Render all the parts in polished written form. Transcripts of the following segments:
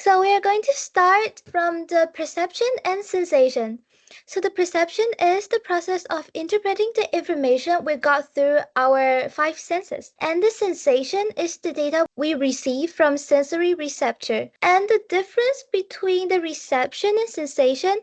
So we are going to start from the perception and sensation. So the perception is the process of interpreting the information we got through our five senses. And the sensation is the data we receive from sensory receptor. And the difference between the reception and sensation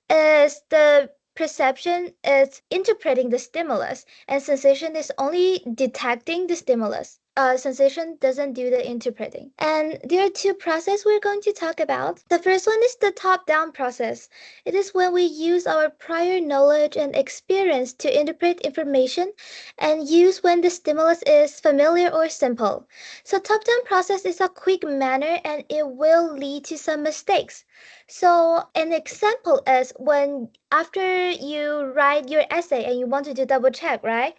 is the perception is interpreting the stimulus, and sensation is only detecting the stimulus. Sensation doesn't do the interpreting. And there are two processes we're going to talk about. The first one is the top-down process. It is when we use our prior knowledge and experience to interpret information and use when the stimulus is familiar or simple. So top-down process is a quick manner and it will lead to some mistakes. So an example is when after you write your essay and you want to do double check, right?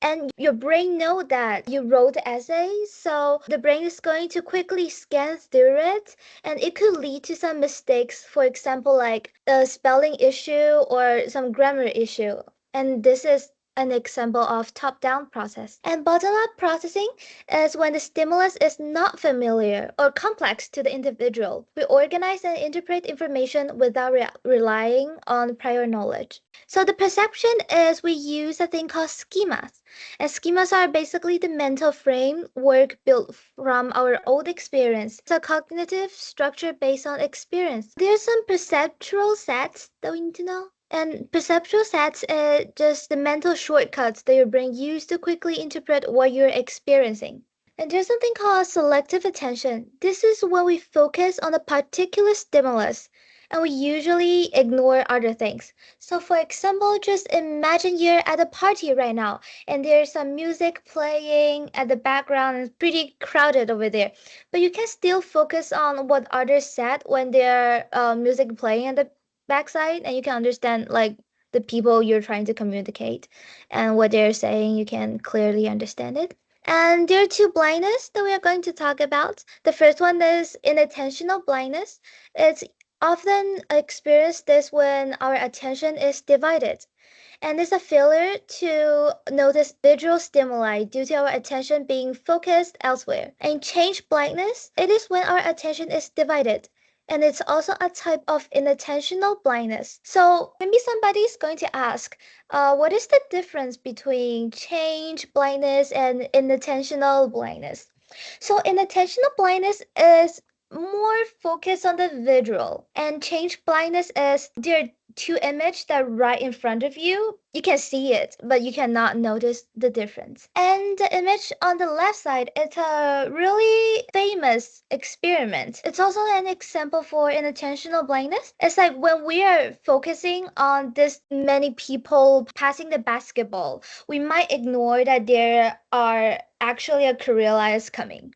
And your brain know that you wrote the essay, so the brain is going to quickly scan through it, and it could lead to some mistakes, for example, like a spelling issue or some grammar issue. And this is an example of top-down process. And bottom-up processing is when the stimulus is not familiar or complex to the individual. We organize and interpret information without relying on prior knowledge. So the perception is we use a thing called schemas. And schemas are basically the mental framework built from our old experience. It's a cognitive structure based on experience. There's some perceptual sets that we need to know. And perceptual sets are just the mental shortcuts that your brain uses to quickly interpret what you're experiencing. And there's something called selective attention. This is when we focus on a particular stimulus and we usually ignore other things. So for example, just imagine you're at a party right now and there's some music playing at the background and it's pretty crowded over there. But you can still focus on what others said when their music playing at the backside, and you can understand like the people you're trying to communicate and what they're saying, you can clearly understand it. And there are two blindness that we are going to talk about. The first one is inattentional blindness. It's often experienced this when our attention is divided. And it's a failure to notice visual stimuli due to our attention being focused elsewhere. And change blindness, it is when our attention is divided. And it's also a type of inattentional blindness. So maybe somebody is going to ask, what is the difference between change blindness and inattentional blindness? So inattentional blindness is more focused on the visual, and change blindness is there are two images that are right in front of you. You can see it, but you cannot notice the difference. And the image on the left side, it's a really famous experiment. It's also an example for inattentional blindness. It's like when we are focusing on this many people passing the basketball, we might ignore that there are actually a career coming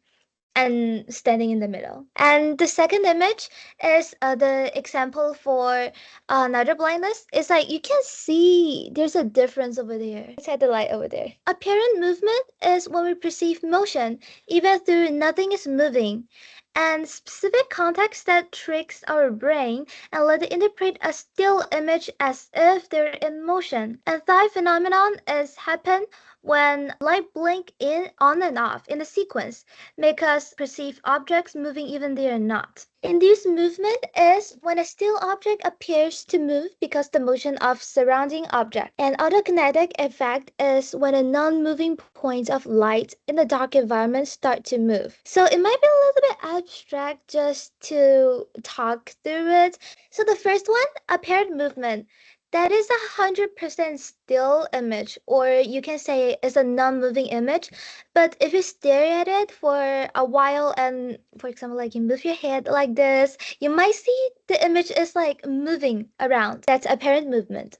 and standing in the middle. And the second image is the example for another blindness. It's like you can see there's a difference over there. It's at the light over there. Apparent movement is when we perceive motion, even though nothing is moving. And specific context that tricks our brain and let it interpret a still image as if they're in motion. And third phenomenon is happen when light blink in on and off in a sequence, make us perceive objects moving even they are not. Induced movement is when a still object appears to move because the motion of surrounding object. And autokinetic effect is when a non-moving points of light in the dark environment start to move. So it might be a little bit abstract just to talk through it. So the first one, apparent movement. That is 100% still image, or you can say it's a non-moving image. But if you stare at it for a while and, for example, like you move your head like this, you might see the image is like moving around. That's apparent movement.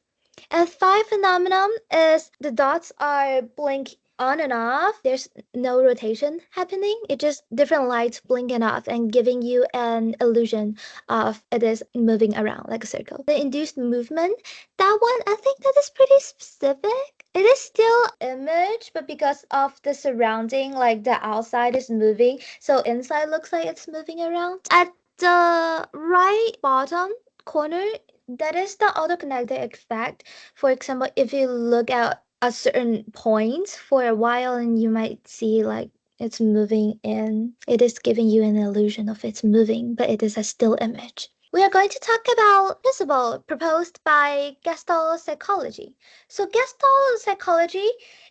And five phenomenon is the dots are blink on and off. There's no rotation happening. It's just different lights blinking off and giving you an illusion of it is moving around like a circle. The induced movement, that one, I think that is pretty specific. It is still image, but because of the surrounding, like the outside is moving, so inside looks like it's moving around. At the right bottom corner, that is the autokinetic effect. For example, if you look at a certain point for a while and you might see like it's moving in. It is giving you an illusion of it's moving, but it is a still image. We are going to talk about principle proposed by Gestalt psychology. So Gestalt psychology,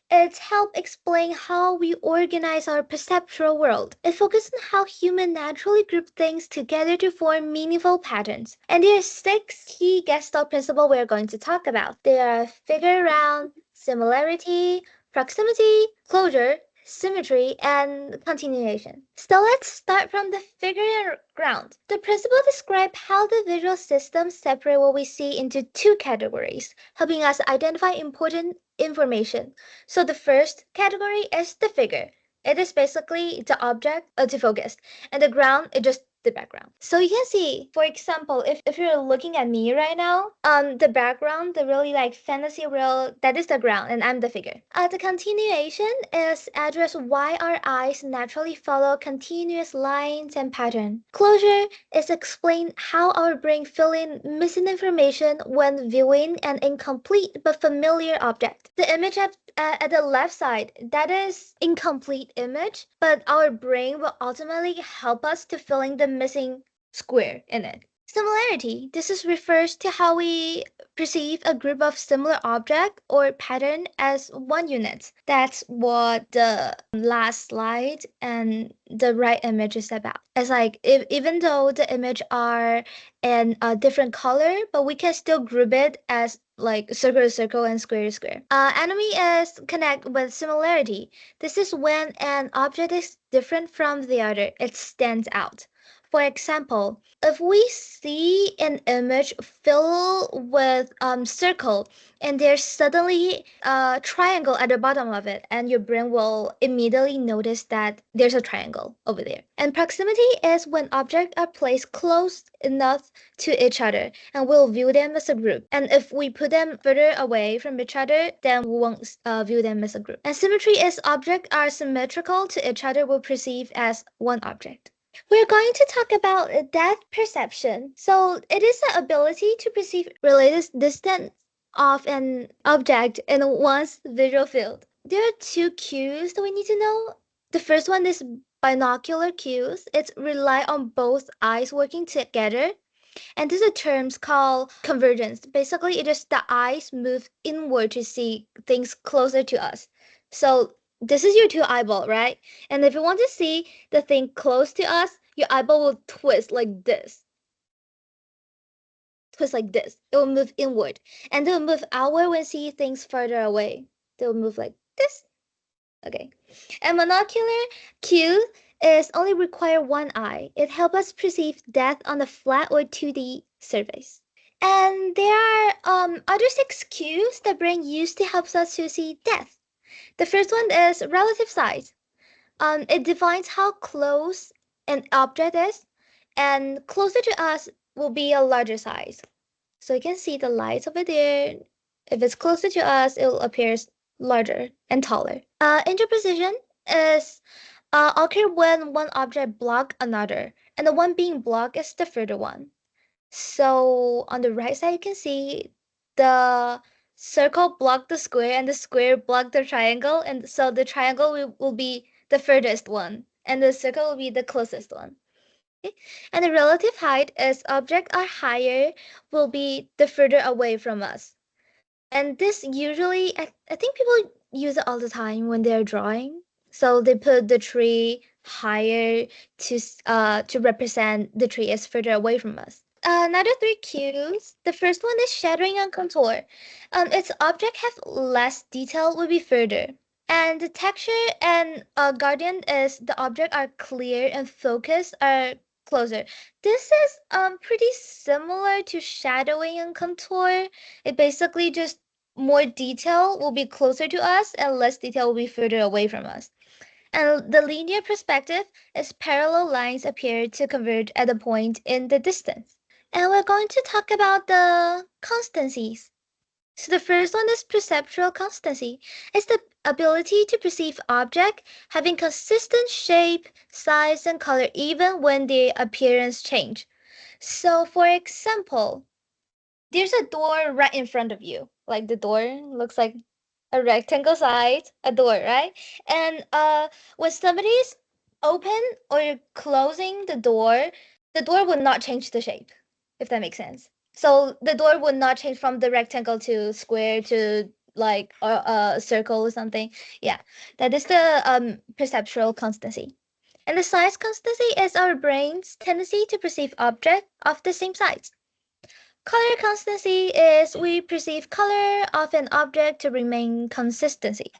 it helps explain how we organize our perceptual world. It focuses on how humans naturally group things together to form meaningful patterns. And there are 6 key Gestalt principles we are going to talk about. They are figure ground, similarity, proximity, closure, symmetry, and continuation. So let's start from the figure ground. The principle describes how the visual system separates what we see into 2 categories, helping us identify important information. So the first category is the figure. It is basically the object to focus, and the ground is just the background. So you can see, for example, if you're looking at me right now, the background, the really like fantasy world, that is the ground, and I'm the figure. The continuation is address why our eyes naturally follow continuous lines and pattern. Closure is explain how our brain fill in missing information when viewing an incomplete but familiar object. The image at the left side, that is incomplete image, but our brain will ultimately help us to fill in the missing square in it. Similarity. This is refers to how we perceive a group of similar object or pattern as one unit. That's what the last slide and the right image is about. It's like even though the image are in a different color, but we can still group it as like circle to circle and square to square. Enemy is connect with similarity. This is when an object is different from the other. It stands out. For example, if we see an image filled with circle and there's suddenly a triangle at the bottom of it, and your brain will immediately notice that there's a triangle over there. And proximity is when objects are placed close enough to each other and we'll view them as a group. And if we put them further away from each other, then we won't view them as a group. And symmetry is objects are symmetrical to each other, we'll perceive as one object. We're going to talk about depth perception. So it is the ability to perceive related distance of an object in one's visual field. There are 2 cues that we need to know. The first one is binocular cues. It rely on both eyes working together. And this is a term called convergence. Basically, it is the eyes move inward to see things closer to us. So this is your 2 eyeball, right? And if you want to see the thing close to us, your eyeball will twist like this. Twist like this. It will move inward. And it will move outward when see things further away. They will move like this. Okay. And monocular cue is only require one eye. It helps us perceive depth on a flat or 2D surface. And there are other 6 cues the brain uses to help us to see depth. The first one is relative size. It defines how close an object is, and closer to us will be a larger size. So you can see the lights over there. If it's closer to us, it will appear larger and taller. Interposition is occur when one object block another, and the one being blocked is the further one. So on the right side, you can see the circle block the square and the square block the triangle, and so the triangle will be the furthest one and the circle will be the closest one. Okay? And the relative height as objects are higher will be the further away from us. And this usually, I think people use it all the time when they're drawing. So they put the tree higher to represent the tree is further away from us. Another 3 cues. The first one is shadowing and contour. Its object have less detail will be further. And the texture and guardian is the object are clear and focus are closer. This is pretty similar to shadowing and contour. It basically just more detail will be closer to us and less detail will be further away from us. And the linear perspective is parallel lines appear to converge at a point in the distance. And we're going to talk about the constancies. So the first one is perceptual constancy. It's the ability to perceive object having consistent shape, size, and color even when the appearance change. So for example, there's a door right in front of you. Like the door looks like a rectangle size, a door, right? And when somebody's open or closing the door would not change the shape, if that makes sense. So the door would not change from the rectangle to square to like a circle or something. Yeah, that is the perceptual constancy. And the size constancy is our brain's tendency to perceive objects of the same size. Color constancy is we perceive color of an object to remain consistency,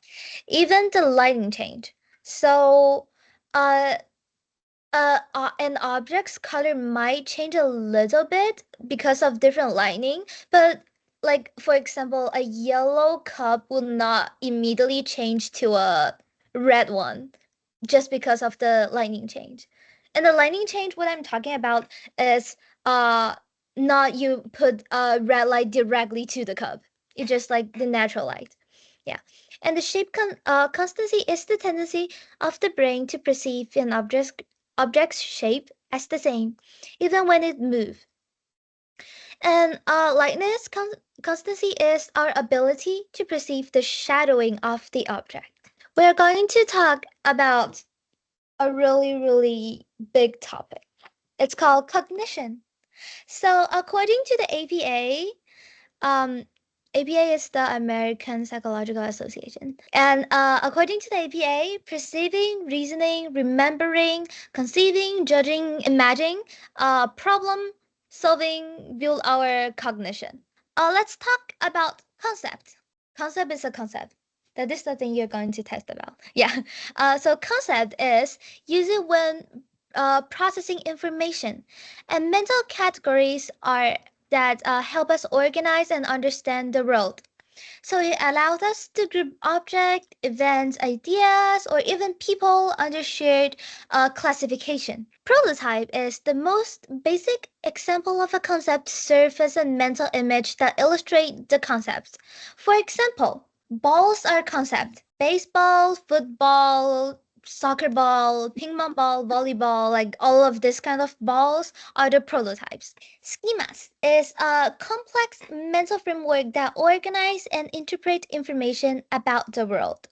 even the lighting change. So, uh, an object's color might change a little bit because of different lighting, but like for example, a yellow cup will not immediately change to a red one just because of the lighting change. And the lighting change, what I'm talking about is uh not you put a red light directly to the cup. It's just like the natural light. Yeah. And the shape constancy is the tendency of the brain to perceive an object's shape as the same, even when it moves. And lightness constancy is our ability to perceive the shadowing of the object. We're going to talk about a really, really big topic. It's called cognition. So, according to the APA, APA is the American Psychological Association. And according to the APA, perceiving, reasoning, remembering, conceiving, judging, imagining, problem solving build our cognition. Let's talk about concept. Concept is a concept. That is the thing you're going to test about. Yeah. So concept is used when processing information, and mental categories are that help us organize and understand the world. So it allows us to group objects, events, ideas, or even people under shared classification. Prototype is the most basic example of a concept serve as a mental image that illustrate the concepts. For example, balls are concept. Baseball, football, soccer ball, ping pong ball, volleyball, like all of this kind of balls are the prototypes. Schemas is a complex mental framework that organize and interpret information about the world.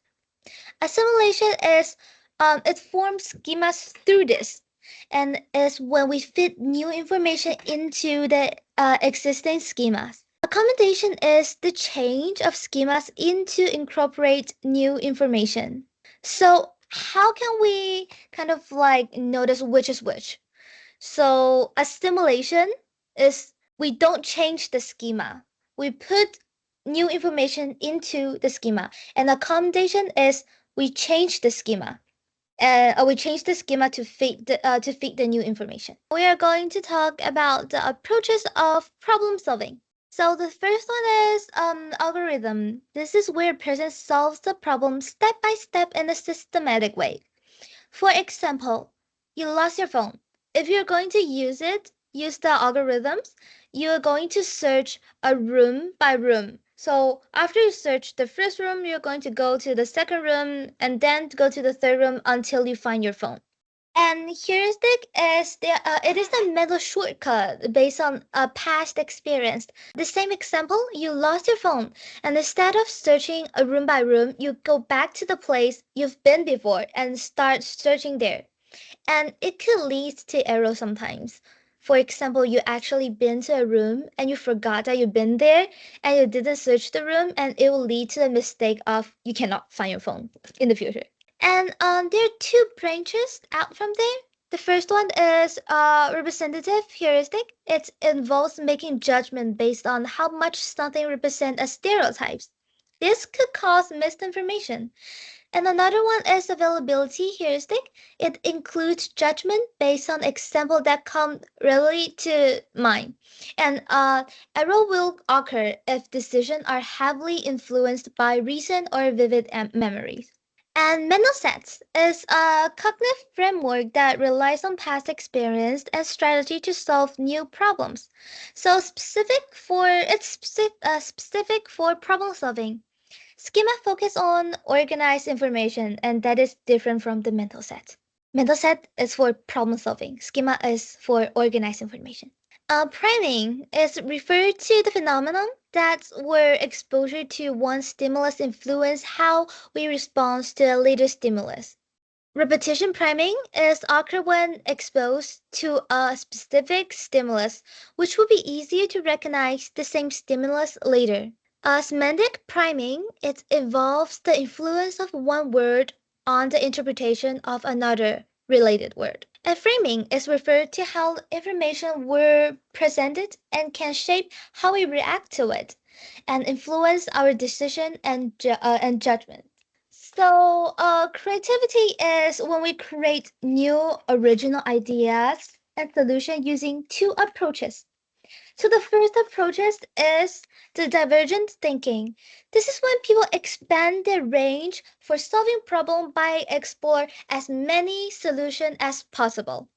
Assimilation is it forms schemas through this, and is when we fit new information into the existing schemas. Accommodation is the change of schemas into incorporate new information. So how can we kind of like notice which is which? So assimilation is we don't change the schema. We put new information into the schema. And accommodation is we change the schema. We change the schema to fit the new information. We are going to talk about the approaches of problem solving. So the first one is algorithm. This is where a person solves the problem step by step in a systematic way. For example, you lost your phone. If you're going to use the algorithms, you're going to search a room by room. So after you search the first room, you're going to go to the second room and then go to the third room until you find your phone. And heuristic is it is a mental shortcut based on a past experience. The same example, you lost your phone, and instead of searching a room by room, you go back to the place you've been before and start searching there. And it could lead to error sometimes. For example, you actually been to a room and you forgot that you've been there and you didn't search the room, and it will lead to the mistake of you cannot find your phone in the future. And there are two branches out from there. The first one is representative heuristic. It involves making judgment based on how much something represents as stereotypes. This could cause misinformation. And another one is availability heuristic. It includes judgment based on example that come readily to mind. And error will occur if decisions are heavily influenced by recent or vivid memories. And mental sets is a cognitive framework that relies on past experience and strategy to solve new problems. So specific for problem solving. Schema focus on organized information, and that is different from the mental set. Mental set is for problem solving. Schema is for organized information. Priming is referred to the phenomenon that's where exposure to one stimulus influence how we respond to a later stimulus. Repetition priming is occur when exposed to a specific stimulus, which will be easier to recognize the same stimulus later. Semantic priming, it involves the influence of one word on the interpretation of another related word. And framing is referred to how information were presented and can shape how we react to it and influence our decision and judgment. So, creativity is when we create new original ideas and solutions using two approaches. So the first approach is the divergent thinking. This is when people expand their range for solving problem by explore as many solutions as possible.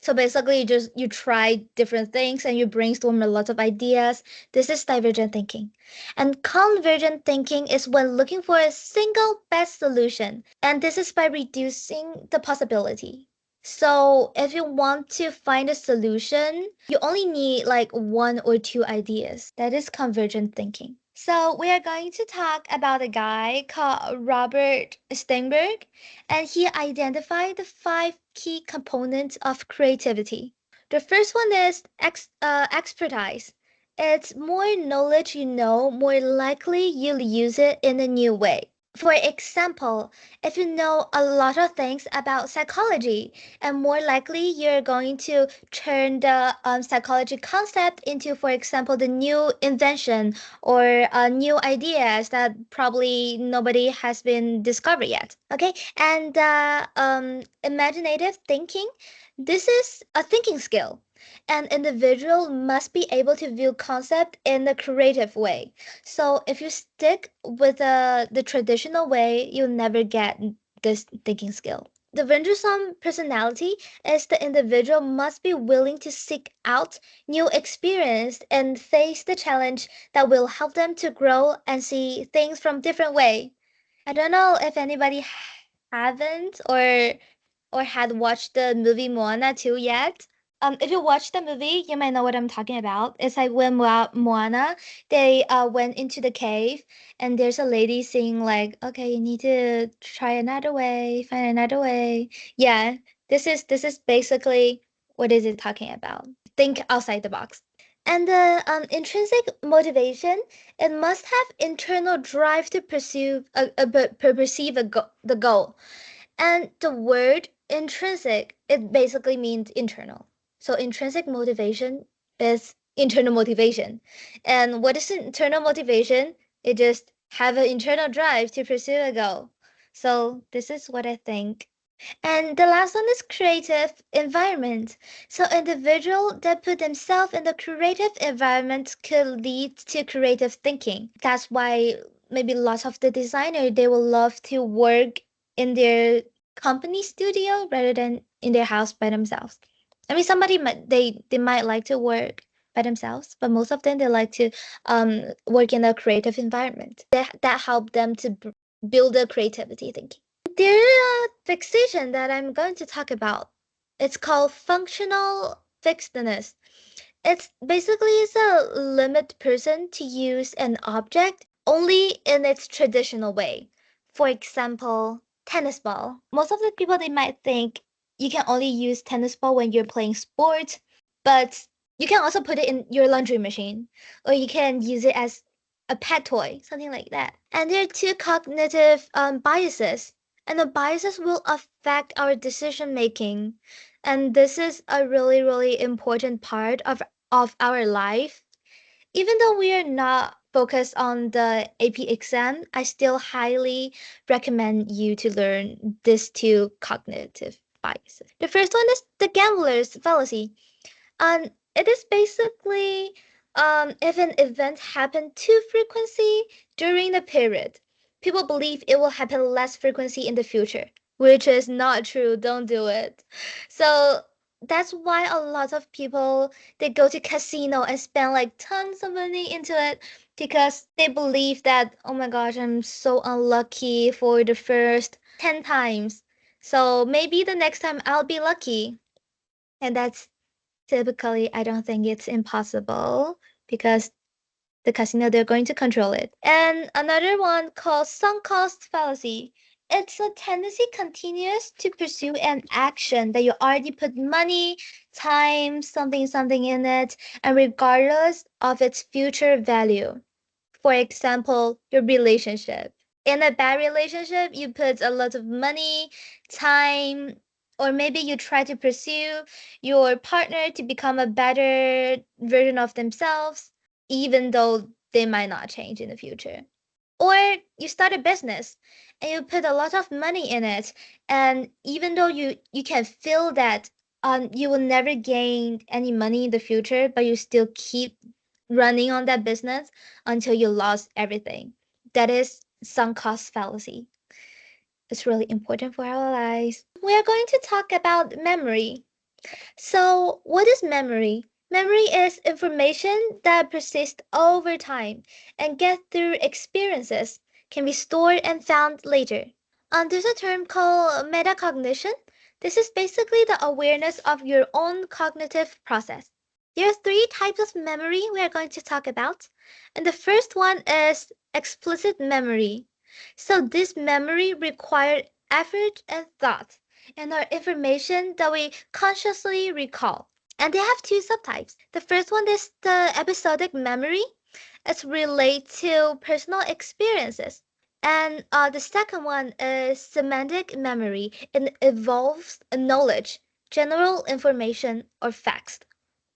So basically you try different things and you brainstorm a lot of ideas. This is divergent thinking. And convergent thinking is when looking for a single best solution. And this is by reducing the possibility. So if you want to find a solution, you only need like one or two ideas. That is convergent thinking. So we are going to talk about a guy called Robert Steinberg, and he identified the five key components of creativity. The first one is expertise. It's more knowledge you know, more likely you'll use it in a new way. For example, if you know a lot of things about psychology, and more likely you're going to turn the psychology concept into, for example, the new invention or new ideas that probably nobody has been discovered yet. Okay, and imaginative thinking. This is a thinking skill. An individual must be able to view concept in a creative way. So if you stick with the traditional way, you'll never get this thinking skill. The venturesome personality is the individual must be willing to seek out new experience and face the challenge that will help them to grow and see things from different way. I don't know if anybody haven't or had watched the movie Moana 2 yet. If you watch the movie, you might know what I'm talking about. It's like when Moana, they went into the cave and there's a lady saying like, okay, you need to try another way, find another way. Yeah, this is basically what is it talking about. Think outside the box. And the intrinsic motivation, it must have internal drive to pursue perceive the goal. And the word intrinsic, it basically means internal. So intrinsic motivation is internal motivation. And what is internal motivation? It just have an internal drive to pursue a goal. So this is what I think. And the last one is creative environment. So individual that put themselves in the creative environment could lead to creative thinking. That's why maybe lots of the designer they will love to work in their company studio rather than in their house by themselves. I mean somebody might they might like to work by themselves, but most of them they like to work in a creative environment. That help them to build a creativity thinking. There is a fixation that I'm going to talk about. It's called functional fixedness. It's basically is a limit person to use an object only in its traditional way. For example, tennis ball. Most of the people they might think you can only use tennis ball when you're playing sports, but you can also put it in your laundry machine, or you can use it as a pet toy, something like that. And there are two cognitive biases, and the biases will affect our decision making. And this is a really, really important part of our life. Even though we are not focused on the AP exam, I still highly recommend you to learn these two cognitive biases. The first one is the gambler's fallacy. It is basically if an event happened too frequently during the period, people believe it will happen less frequency in the future, which is not true. Don't do it. So that's why a lot of people they go to casino and spend like tons of money into it because they believe that oh my gosh, I'm so unlucky for the first 10 times. So maybe the next time I'll be lucky. And Typically, I don't think it's impossible because the casino, they're going to control it. And another one called sunk cost fallacy. It's a tendency continuous to pursue an action that you already put money, time, something in it, and regardless of its future value. For example, your relationship. In a bad relationship, you put a lot of money, time, or maybe you try to pursue your partner to become a better version of themselves, even though they might not change in the future. Or you start a business and you put a lot of money in it, and even though you can feel that you will never gain any money in the future, but you still keep running on that business until you lost everything. That is sunk cost fallacy. It's really important for our lives. We are going to talk about memory. So, what is memory? Memory is information that persists over time and gets through experiences, can be stored and found later. There's a term called metacognition. This is basically the awareness of your own cognitive process. There are three types of memory we are going to talk about. And the first one is explicit memory. So this memory required effort and thought and are information that we consciously recall. And they have two subtypes. The first one is the episodic memory. It's related to personal experiences. And the second one is semantic memory. It involves knowledge, general information, or facts.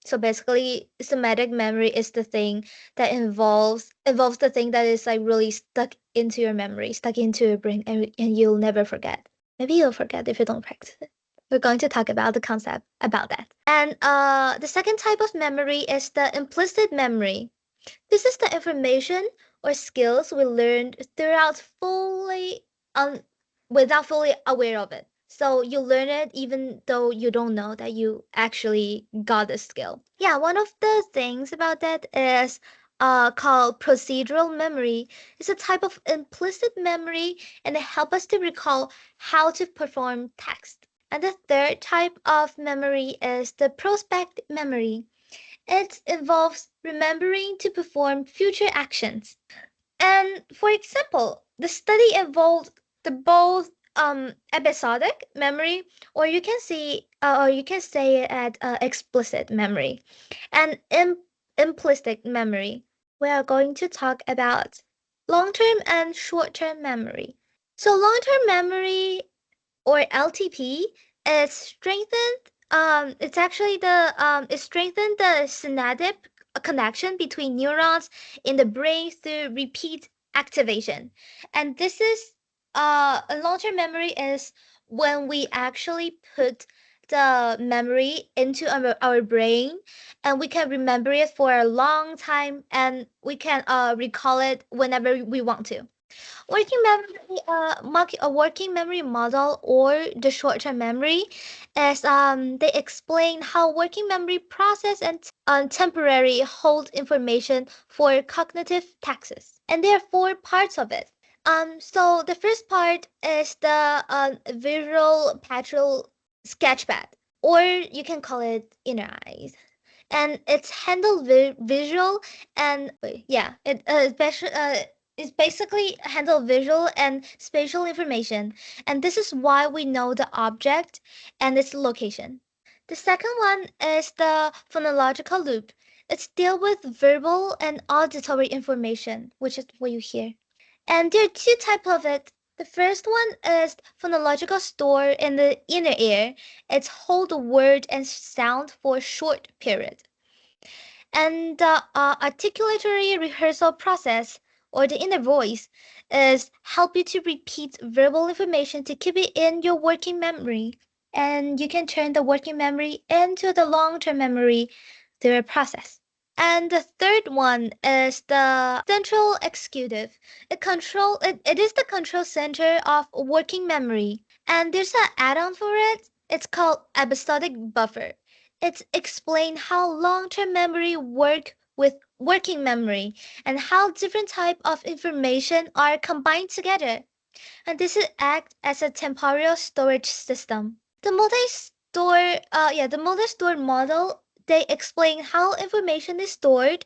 So basically, somatic memory is the thing that involves the thing that is like really stuck into your memory, stuck into your brain, and you'll never forget. Maybe you'll forget if you don't practice it. We're going to talk about the concept about that. And the second type of memory is the implicit memory. This is the information or skills we learned throughout fully without fully aware of it. So you learn it even though you don't know that you actually got the skill. Yeah, one of the things about that is called procedural memory. It's a type of implicit memory and it helps us to recall how to perform tasks. And the third type of memory is the prospect memory. It involves remembering to perform future actions. And for example, the study involved the both episodic memory, or you can say it at explicit memory, and implicit memory. We are going to talk about long-term and short-term memory. So long-term memory or LTP is strengthened. It strengthened the synaptic connection between neurons in the brain through repeat activation. And this is a long-term memory is when we actually put the memory into our brain and we can remember it for a long time and we can recall it whenever we want to. A working memory model or the short-term memory is they explain how working memory process and temporary hold information for cognitive tasks. And there are four parts of it. So the first part is the visual spatial sketchpad, or you can call it inner eyes, and it's handled visual and yeah, it's basically handle visual and spatial information, and this is why we know the object and its location. The second one is the phonological loop. It's deal with verbal and auditory information, which is what you hear. And there are two types of it. The first one is phonological store in the inner ear. It's hold the word and sound for a short period. And the articulatory rehearsal process, or the inner voice, is help you to repeat verbal information to keep it in your working memory. And you can turn the working memory into the long-term memory through a process. And the third one is the central executive. It is the control center of working memory. And there's an add-on for it. It's called episodic buffer. It's explain how long-term memory work with working memory and how different type of information are combined together. And this is act as a temporal storage system. The multi-store model they explain how information is stored,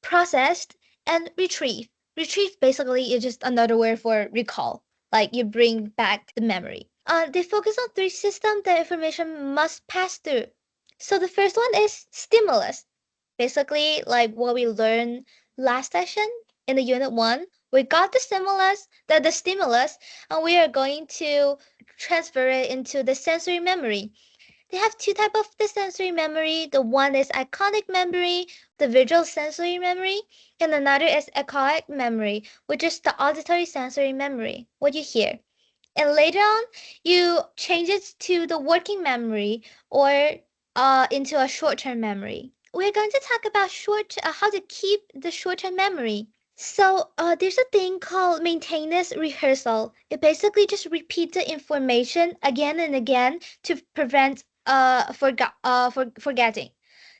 processed, and retrieved. Retrieve basically is just another word for recall, like you bring back the memory. They focus on three systems that information must pass through. So the first one is stimulus, basically like what we learned last session in the unit one. We got the stimulus, and we are going to transfer it into the sensory memory. They have two types of the sensory memory. The one is iconic memory, the visual sensory memory, and another is echoic memory, which is the auditory sensory memory, what you hear. And later on, you change it to the working memory or into a short-term memory. We're going to talk about how to keep the short-term memory. So there's a thing called maintenance rehearsal. It basically just repeats the information again and again to prevent forgetting.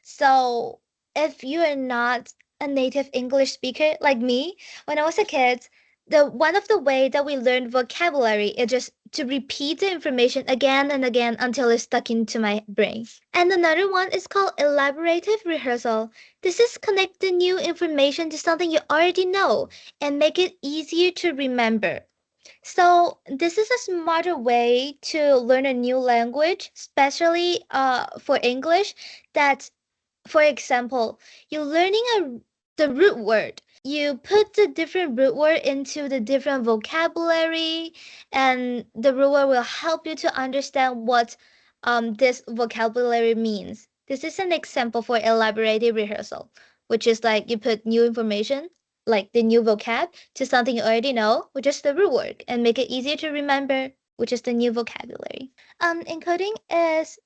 So if you are not a native English speaker like me, when I was a kid, the one of the way that we learned vocabulary is just to repeat the information again and again until it's stuck into my brain. And another one is called elaborative rehearsal. This is connect the new information to something you already know and make it easier to remember. So this is a smarter way to learn a new language, especially for English. That, for example, you're learning the root word. You put the different root word into the different vocabulary, and the root word will help you to understand what this vocabulary means. This is an example for elaborative rehearsal, which is like you put new information, like the new vocab, to something you already know, which is the root word, and make it easier to remember, which is the new vocabulary. Encoding is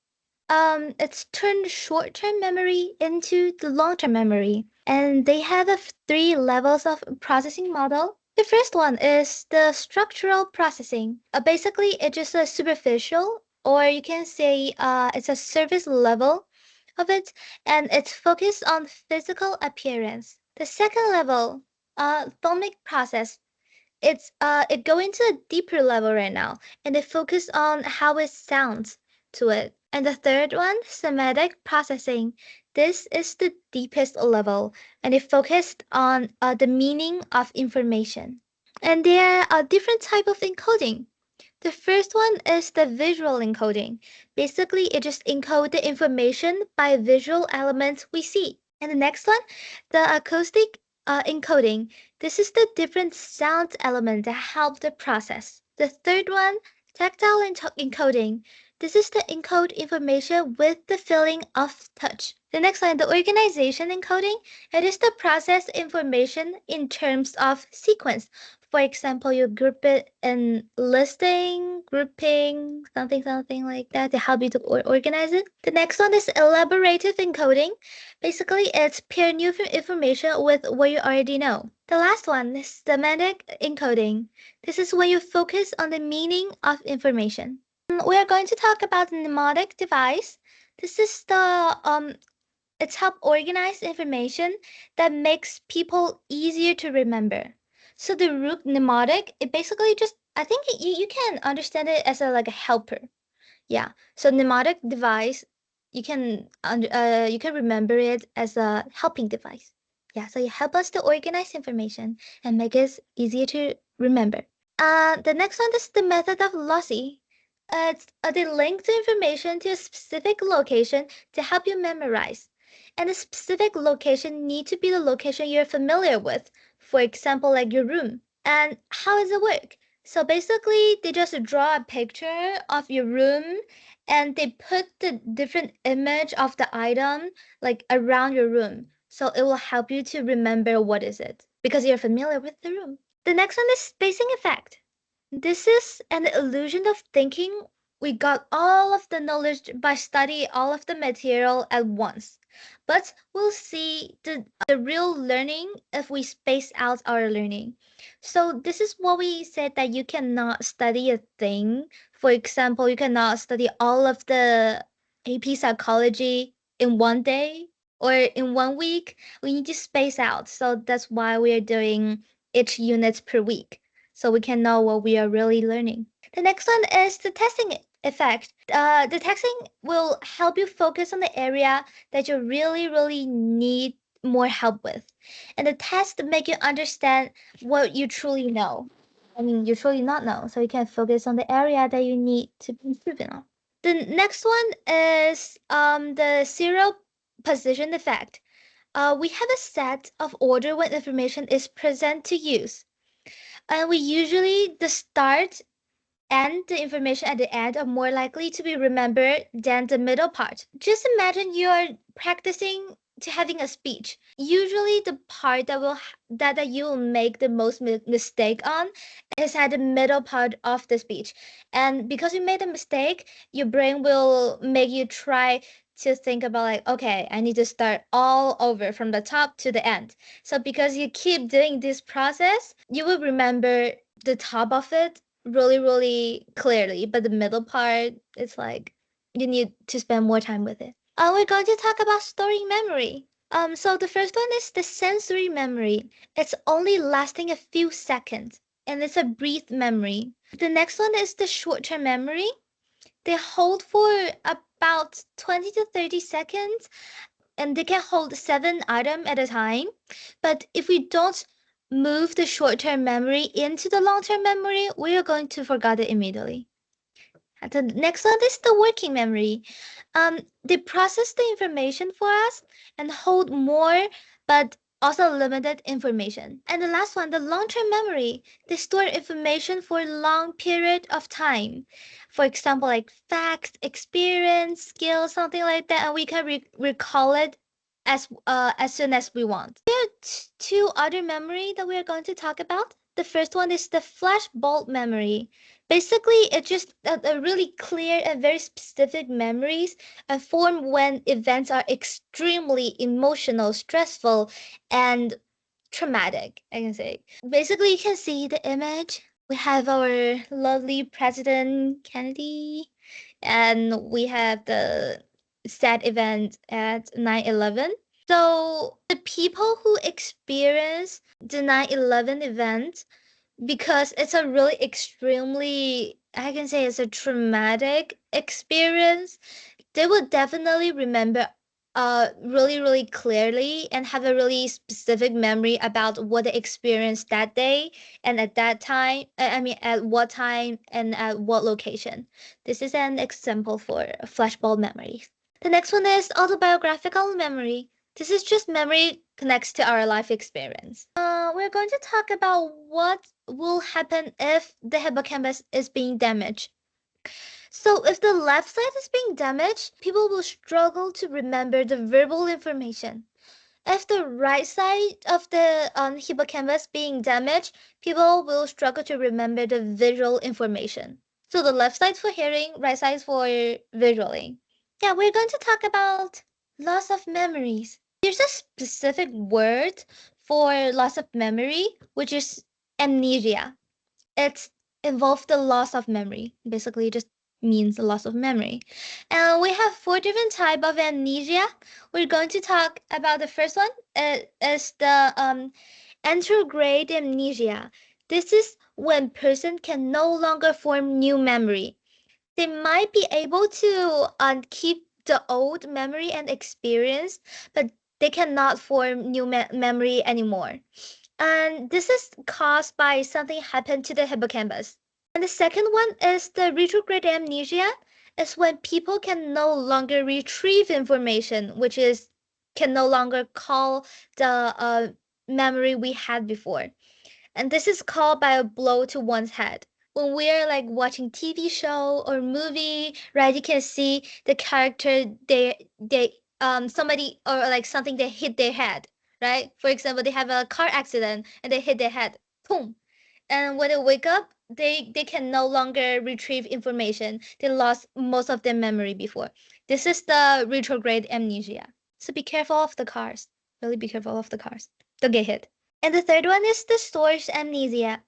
it's turned short-term memory into the long-term memory, and they have three levels of processing model. The first one is the structural processing. Basically, it's just a superficial, or you can say it's a surface level of it, and it's focused on physical appearance. The second level, phonic process, it go into a deeper level right now, and they focus on how it sounds to it. And the third one, somatic processing. This is the deepest level, and it focused on the meaning of information. And there are different type of encoding. The first one is the visual encoding. Basically, it just encodes the information by visual elements we see. And the next one, the acoustic encoding. This is the different sound element that help the process. The third one, tactile encoding. This is the encode information with the feeling of touch. The next one, the organization encoding. It is the process information in terms of sequence. For example, you group it in listing, grouping, something like that to help you to organize it. The next one is elaborative encoding. Basically, it's pair new information with what you already know. The last one is semantic encoding. This is when you focus on the meaning of information. We are going to talk about the mnemonic device. This is it's help organize information that makes people easier to remember. So the root mnemonic, it basically just, I think you can understand it as like a helper. Yeah. So mnemonic device, you can remember it as a helping device. Yeah. So you help us to organize information and make it easier to remember. The next one is the method of lossy. They link the information to a specific location to help you memorize. And the specific location need to be the location you're familiar with. For example, like your room. And how does it work? So basically, they just draw a picture of your room and they put the different image of the item like around your room. So it will help you to remember what is it because you're familiar with the room. The next one is spacing effect. This is an illusion of thinking we got all of the knowledge by studying all of the material at once. But we'll see the real learning if we space out our learning. So this is what we said that you cannot study a thing. For example, you cannot study all of the AP psychology in one day or in 1 week. We need to space out. So that's why we are doing each unit per week so we can know what we are really learning. The next one is the testing effect. The texting will help you focus on the area that you really need more help with. And the test make you understand what you truly know. I mean, you truly not know, so you can focus on the area that you need to be improving on. The next one is the zero position effect. We have a set of order when information is present to use. And we usually, the start and the information at the end are more likely to be remembered than the middle part. Just imagine you're practicing to having a speech. Usually the part that you will make the most mistake on is at the middle part of the speech. And because you made a mistake, your brain will make you try to think about like, okay, I need to start all over from the top to the end. So because you keep doing this process, you will remember the top of it really clearly, but the middle part, it's like you need to spend more time with it. We're going to talk about storing memory. So the first one is the sensory memory. It's only lasting a few seconds, and it's a brief memory. The next one is the short-term memory. They hold for about 20 to 30 seconds, and they can hold 7 items at a time. But if we don't move the short-term memory into the long-term memory, we are going to forget it immediately. And the next one is the working memory. They process the information for us and hold more, but also limited information. And the last one, the long-term memory, they store information for a long period of time. For example, like facts, experience, skills, something like that, and we can recall it as soon as we want. There are two other memory that we are going to talk about. The first one is the flashbulb memory. Basically, it's just a really clear and very specific memories and form when events are extremely emotional, stressful, and traumatic, I can say. Basically, you can see the image. We have our lovely President Kennedy, and we have the sad event at 9/11. So the people who experience the 9/11 event, because it's a really extremely, I can say it's a traumatic experience, they will definitely remember really clearly and have a really specific memory about what they experienced that day and at that time. I mean, at what time and at what location. This is an example for flashbulb memories. The next one is autobiographical memory. This is just memory connects to our life experience. We're going to talk about what will happen if the hippocampus is being damaged. So if the left side is being damaged, people will struggle to remember the verbal information. If the right side of the hippocampus being damaged, people will struggle to remember the visual information. So the left side for hearing, right side for visually. Yeah, we're going to talk about loss of memories. There's a specific word for loss of memory, which is amnesia. It's involved the loss of memory. Basically, it just means the loss of memory. And we have 4 different type of amnesia. We're going to talk about the first one is the anterograde amnesia. This is when person can no longer form new memory. They might be able to keep the old memory and experience, but they cannot form new memory anymore. And this is caused by something happened to the hippocampus. And the second one is the retrograde amnesia. Is when people can no longer retrieve information, which is can no longer call the memory we had before. And this is called by a blow to one's head. When we're like watching TV show or movie, right, you can see the character they somebody or like something they hit their head, right? For example, they have a car accident and they hit their head, boom. And when they wake up, they can no longer retrieve information. They lost most of their memory before. This is the retrograde amnesia. So be careful of the cars. Really be careful of the cars. Don't get hit. And the third one is the source amnesia.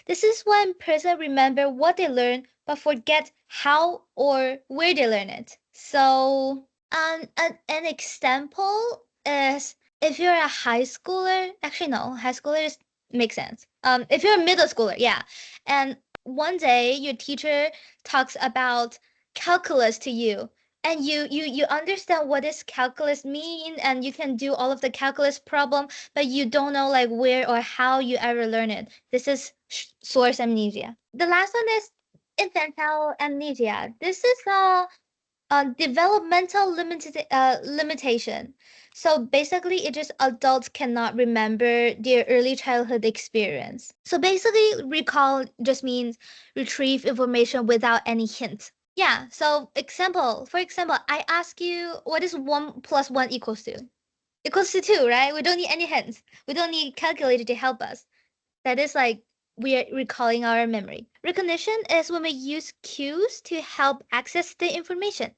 This is when person remember what they learned but forget how or where they learn it. So an example is if you're a high schooler, actually no, high schoolers make sense. If you're a middle schooler, yeah, and one day your teacher talks about calculus to you, and you understand what does calculus mean, and you can do all of the calculus problem, but you don't know like where or how you ever learn it. This is source amnesia. The last one is infantile amnesia. This is developmental limitation. So basically, it just adults cannot remember their early childhood experience. So basically, recall just means retrieve information without any hint. Yeah, so for example, I ask you, what is 1 plus 1 equals to? Equals to 2, right? We don't need any hints. We don't need calculator to help us. That is like we are recalling our memory. Recognition is when we use cues to help access the information.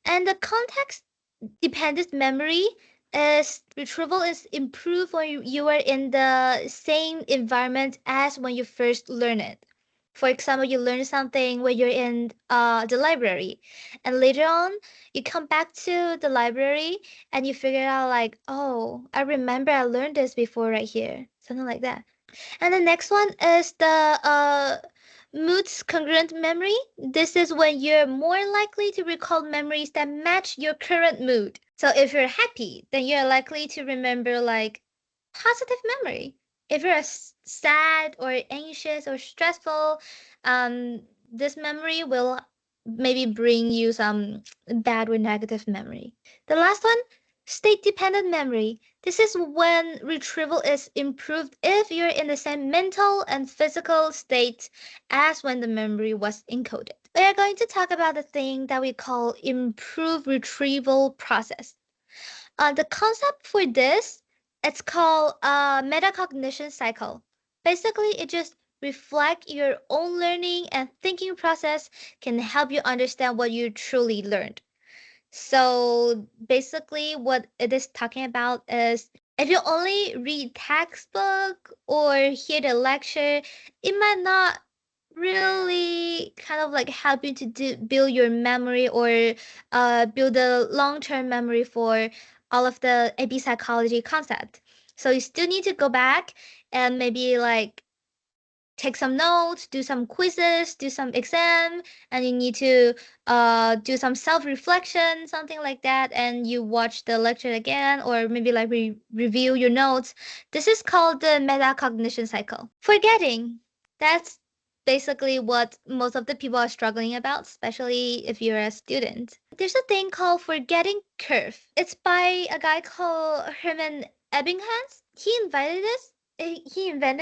And the context-dependent memory is retrieval is improved when you are in the same environment as when you first learn it. For example, you learn something when you're in the library, and later on you come back to the library and you figure out like, oh, I remember I learned this before right here, something like that. And the next one is the moods congruent memory. This is when you're more likely to recall memories that match your current mood. So if you're happy, then you're likely to remember like positive memory. If you're sad or anxious or stressful, this memory will maybe bring you some bad or negative memory. The last one, state-dependent memory. This is when retrieval is improved if you're in the same mental and physical state as when the memory was encoded. We are going to talk about the thing that we call improved retrieval process. The concept for this, it's called metacognition cycle. Basically, it just reflect your own learning and thinking process can help you understand what you truly learned. So basically, what it is talking about is if you only read textbook or hear the lecture, it might not really kind of like help you to build your memory or build a long-term memory for all of the AP psychology concept. So you still need to go back and maybe like take some notes, do some quizzes, do some exam, and you need to do some self-reflection, something like that, and you watch the lecture again, or maybe like review your notes. This is called the metacognition cycle. Forgetting, that's basically what most of the people are struggling about, especially if you're a student. There's a thing called forgetting curve. It's by a guy called Herman Ebbinghaus. He invented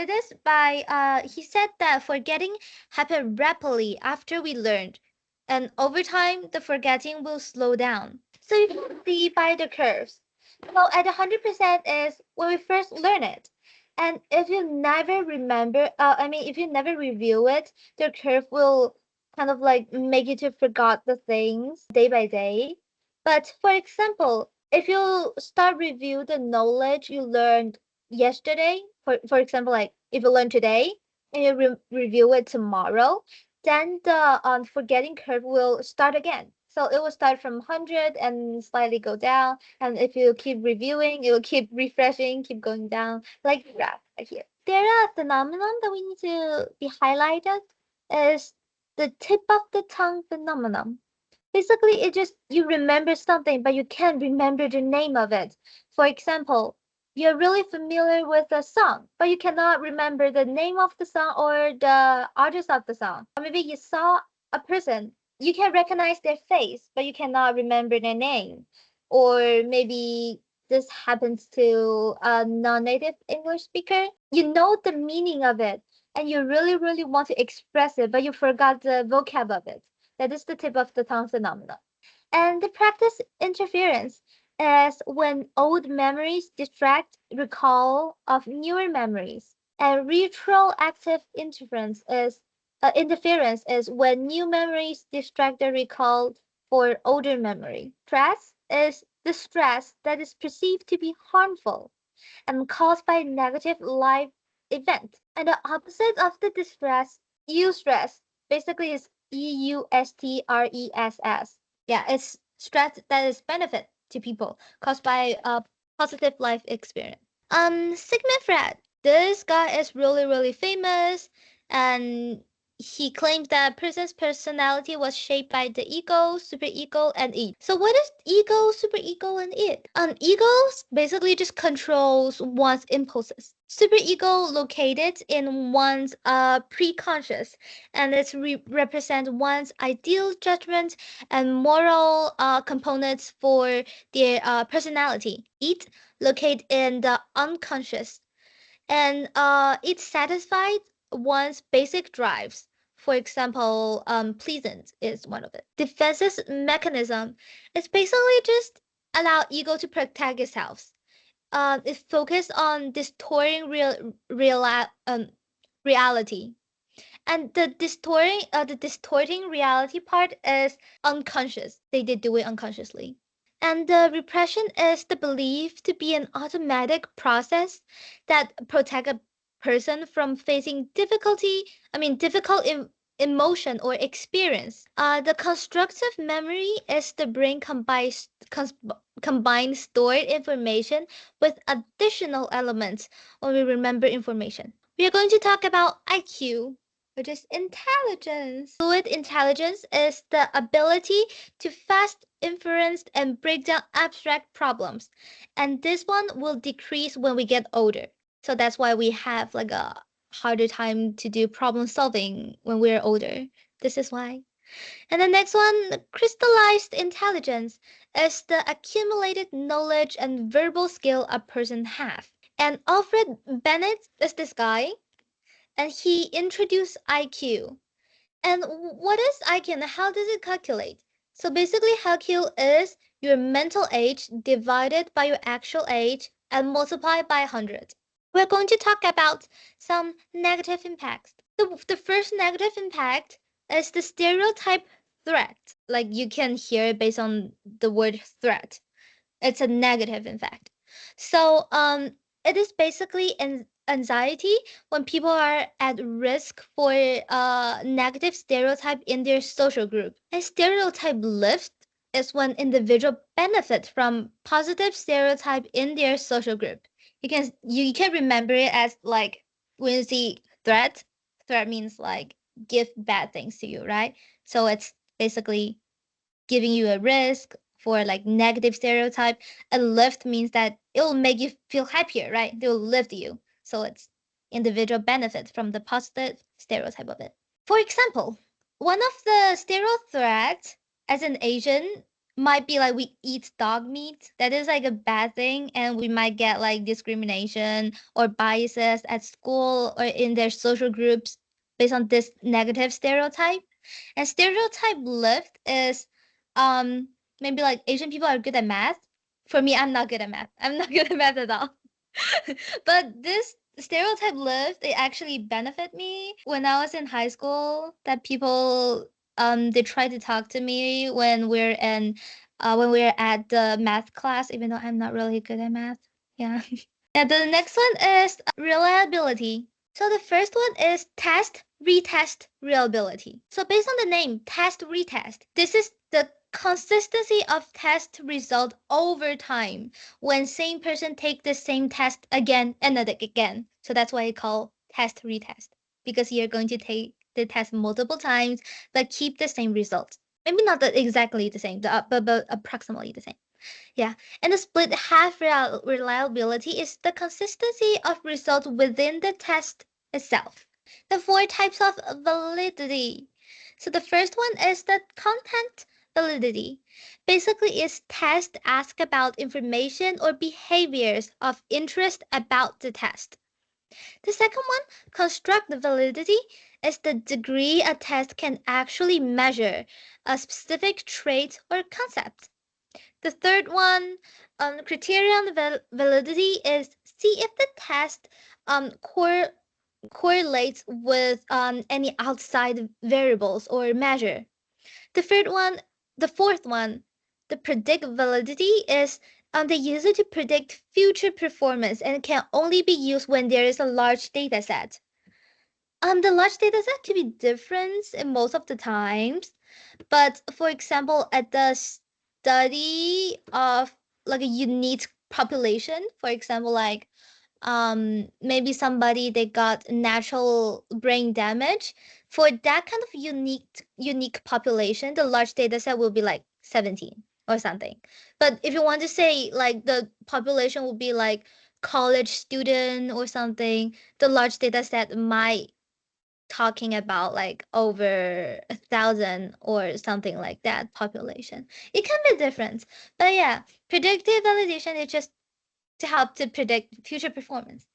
this by he said that forgetting happened rapidly after we learned, and over time the forgetting will slow down. So you can see by the curves. So at 100% is when we first learn it. And if you never remember, if you never review it, the curve will kind of like make you to forget the things day by day. But for example, if you start review the knowledge you learned yesterday, for example, like if you learn today and you review it tomorrow, then the forgetting curve will start again. So it will start from 100 and slightly go down. And if you keep reviewing, it will keep refreshing, keep going down, like the graph right here. There are phenomenon that we need to be highlighted is the tip of the tongue phenomenon. Basically, it just you remember something, but you can't remember the name of it. For example, you're really familiar with a song, but you cannot remember the name of the song or the artist of the song. Or maybe you saw a person, you can recognize their face, but you cannot remember their name. Or maybe this happens to a non-native English speaker. You know the meaning of it, and you really, really want to express it, but you forgot the vocab of it. That is the tip of the tongue phenomenon. And the practice interference is when old memories distract recall of newer memories. And retroactive interference is when new memories distract the recall for older memory. Stress is the stress that is perceived to be harmful and caused by negative life event. And the opposite of the distress, eustress, basically is eustress. Yeah, it's stress that is benefit to people caused by a positive life experience. Sigmund Freud. This guy is really, really famous, and he claimed that a person's personality was shaped by the ego, superego, and id. So what is ego, superego, and id? Ego basically just controls one's impulses. Superego located in one's preconscious, and it represents one's ideal judgment and moral components for their personality. Id located in the unconscious, and it satisfied one's basic drives. For example, pleasant is one of it. Defenses mechanism is basically just allow ego to protect itself. It's focused on distorting reality, and the distorting reality part is unconscious. They did do it unconsciously. And the repression is the belief to be an automatic process that protect a person from facing difficult emotion or experience. The constructive memory is the brain combines stored information with additional elements when we remember information. We are going to talk about IQ, which is intelligence. Fluid intelligence is the ability to fast inference and break down abstract problems. And this one will decrease when we get older. So that's why we have like a harder time to do problem solving when we're older. This is why. And the next one, crystallized intelligence, is the accumulated knowledge and verbal skill a person have. And Alfred Bennett is this guy, and he introduced IQ. And what is IQ and how does it calculate? So basically, IQ is your mental age divided by your actual age and multiplied by 100. We're going to talk about some negative impacts. The first negative impact is the stereotype threat. Like you can hear it based on the word threat. It's a negative impact. So it is basically an anxiety when people are at risk for negative stereotype in their social group. And stereotype lift is when individual benefit from positive stereotype in their social group. You can remember it as like when you see threat means like give bad things to you, right? So it's basically giving you a risk for like negative stereotype. A lift means that it will make you feel happier, right? They will lift you. So it's individual benefit from the positive stereotype of it. For example, one of the stereotypes as an Asian might be like we eat dog meat. That is like a bad thing, and we might get like discrimination or biases at school or in their social groups based on this negative stereotype. And stereotype lift is maybe like Asian people are good at math. For me, I'm not good at math. I'm not good at math at all. But this stereotype lift, it actually benefit me when I was in high school, that people they try to talk to me when we're at the math class, even though I'm not really good at math. Yeah. And the next one is reliability. So the first one is test, retest, reliability. So based on the name, test, retest, this is the consistency of test result over time when same person take the same test again and again. So that's why I call test, retest, because you're going to take the test multiple times but keep the same result. Maybe not exactly the same, but approximately the same. Yeah, and the split half reliability is the consistency of result within the test itself. The four types of validity. So the first one is the content validity. Basically, it's test ask about information or behaviors of interest about the test. The second one, construct validity, is the degree a test can actually measure a specific trait or concept. The third one, criterion validity, is see if the test correlates with any outside variables or measure. The fourth one, the predict validity, is they use it to predict future performance and can only be used when there is a large data set. The large data set can be different in most of the times, but for example, at the study of like a unique population, for example, like maybe somebody they got natural brain damage. For that kind of unique population, the large data set will be like 17 or something. But if you want to say like the population will be like college student or something, the large data set might talking about like over 1,000 or something like that population. It can be different. But yeah, predictive validation is just to help to predict future performance.